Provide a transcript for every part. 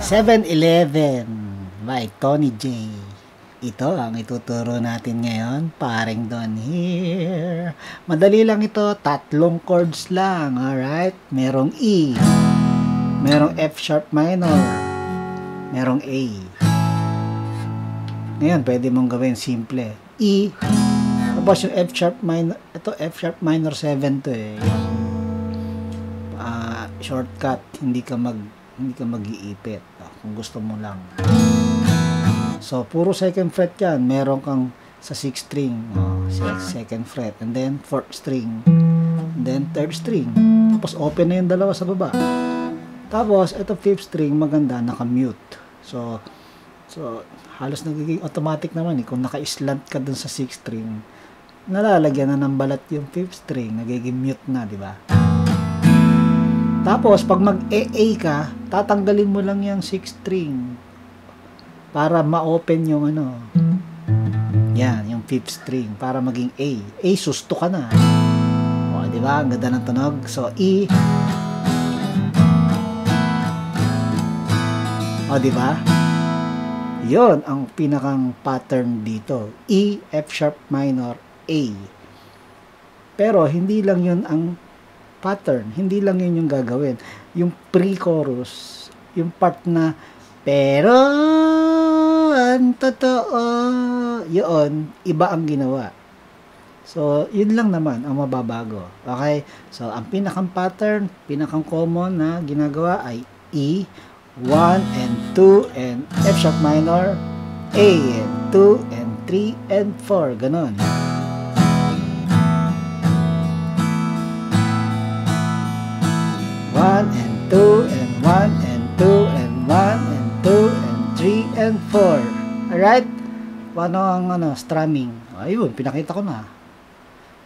7-Eleven by Tony J. Ito ang ituturo natin ngayon, paring Don here. Madali lang ito, 3 chords lang, alright? Merong E, merong F sharp minor, merong A. Ngayon, pwede mong gawin simple. E, tapos yung F sharp minor, ito F sharp minor 7 to eh. Shortcut, hindi ka mag-iipit kung gusto mo lang. So, puro second fret yan. Meron kang sa 6th string, second fret, and then 4th string, and then 3rd string. Tapos, open na yung dalawa sa baba. Tapos, ito 5th string, maganda, naka-mute. So, halos nagiging automatic naman eh. Kung naka-slant ka dun sa 6th string, nalalagyan na ng balat yung 5th string, nagiging mute na, di ba? Tapos, pag mag-AA ka, tatanggalin mo lang yung 6th string para ma-open yung yan, yung 5th string para maging A. A, susto ka na. O, di ba? Ang ganda ng tunog. So, E. O, di ba? Yun ang pinakang pattern dito. E, F sharp minor, A. Pero, hindi lang yun ang pattern. Hindi lang yun yung gagawin. Yung pre-chorus, yung part na pero ang totoo, yun, iba ang ginawa. So, yun lang naman ang mababago. Okay? So, ang pinakang pattern, pinakang common na ginagawa ay E, 1 and 2 and F sharp minor, A and 2 and 3 and 4. Ganon. And 2 and 1 and 2 and 1 and 2 and 3 and 4. Alright? Paano ang strumming? Ayun, pinakita ko na.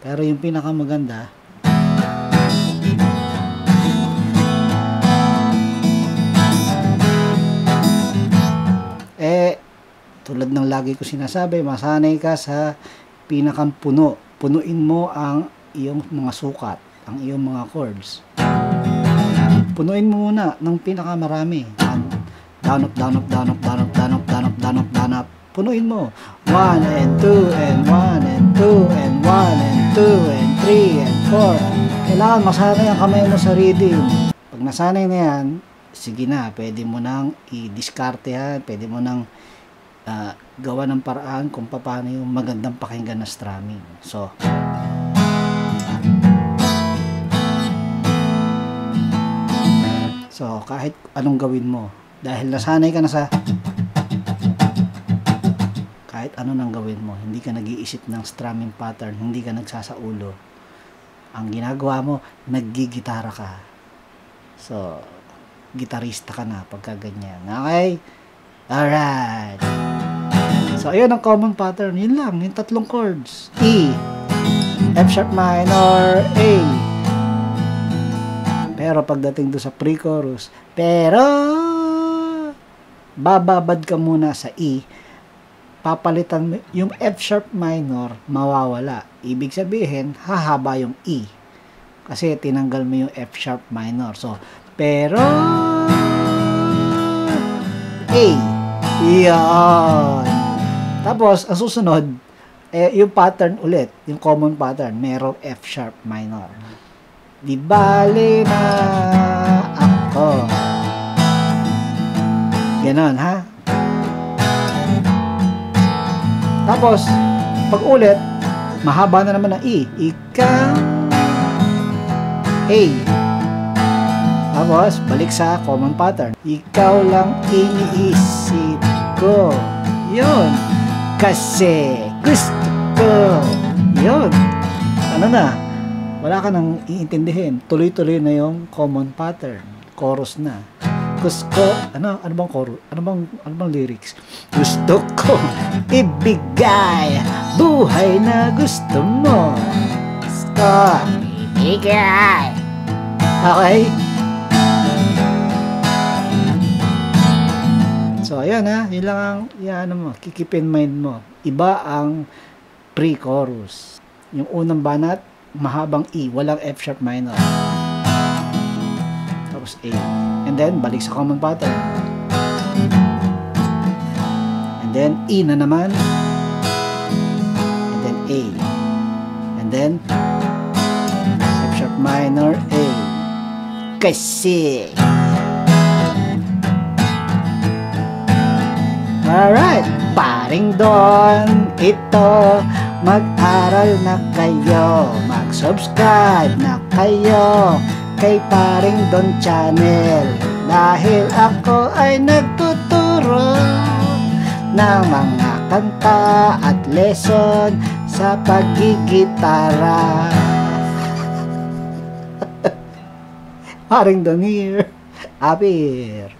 Pero yung pinakamaganda, tulad ng lagi ko sinasabi, masanay ka sa pinakang puno. Punuin mo ang iyong mga sukat, ang iyong mga chords. Punuin mo muna ng pinakamarami. Down up, down up, down up, down up, down up, down up, down up, down up. Punuin mo. 1 and 2 and 1 and 2 and 1 and 2 and 3 and 4. Kailangan masanay ang kamay mo sa rhythm. Pag nasanay na yan, sige na, pwede mo nang i-discarte yan. Pwede mo nang gawa ng paraan kung paano yung magandang pakinggan na strumming. So, kahit anong gawin mo, dahil nasanay ka na sa kahit ano nang gawin mo, hindi ka nag-iisip ng strumming pattern, hindi ka nagsasaulo. Ang ginagawa mo, naggigitara ka. So, gitarista ka na pagka ganyan. Okay? Alright. So, ayun ang common pattern. Yun lang, yung 3 chords. E, F sharp minor, A. Pero pagdating doon sa pre-chorus, pero bababad ka muna sa E, papalitan mo yung F sharp minor, mawawala. Ibig sabihin, hahaba yung E. Kasi tinanggal mo yung F sharp minor. So, pero A. Yan. Tapos, ang susunod, yung pattern ulit, yung common pattern, merong F sharp minor. Di bale na ako. Ganon, ha? Tapos, pag ulit, mahaba na naman ang E. Ikaw, A. Tapos, balik sa common pattern. Ikaw lang iniisip ko. Yun. Kasi gusto ko. Yun. Ano na? Wala ka nang iintindihin. Tuloy-tuloy na yung common pattern. Chorus na. Gusto, ano bang chorus? Ano bang lyrics? Gusto ko ibigay buhay na gusto mo. Gusto ibigay. Okay? So, ayan ha. Yun lang ang keep in mind mo. Iba ang pre-chorus. Yung unang banat, mahabang E, walang F sharp minor. Tapos A. And then, balik sa common pattern. and then E na naman, and then A, and then F sharp minor, A. Kasi alright, paring Don, ito, mag-aral na kayo, mag-subscribe na kayo kay paring Don Channel, dahil ako ay nagtuturo ng mga kanta at lesson sa paggigitara. Paring Don here, Abir.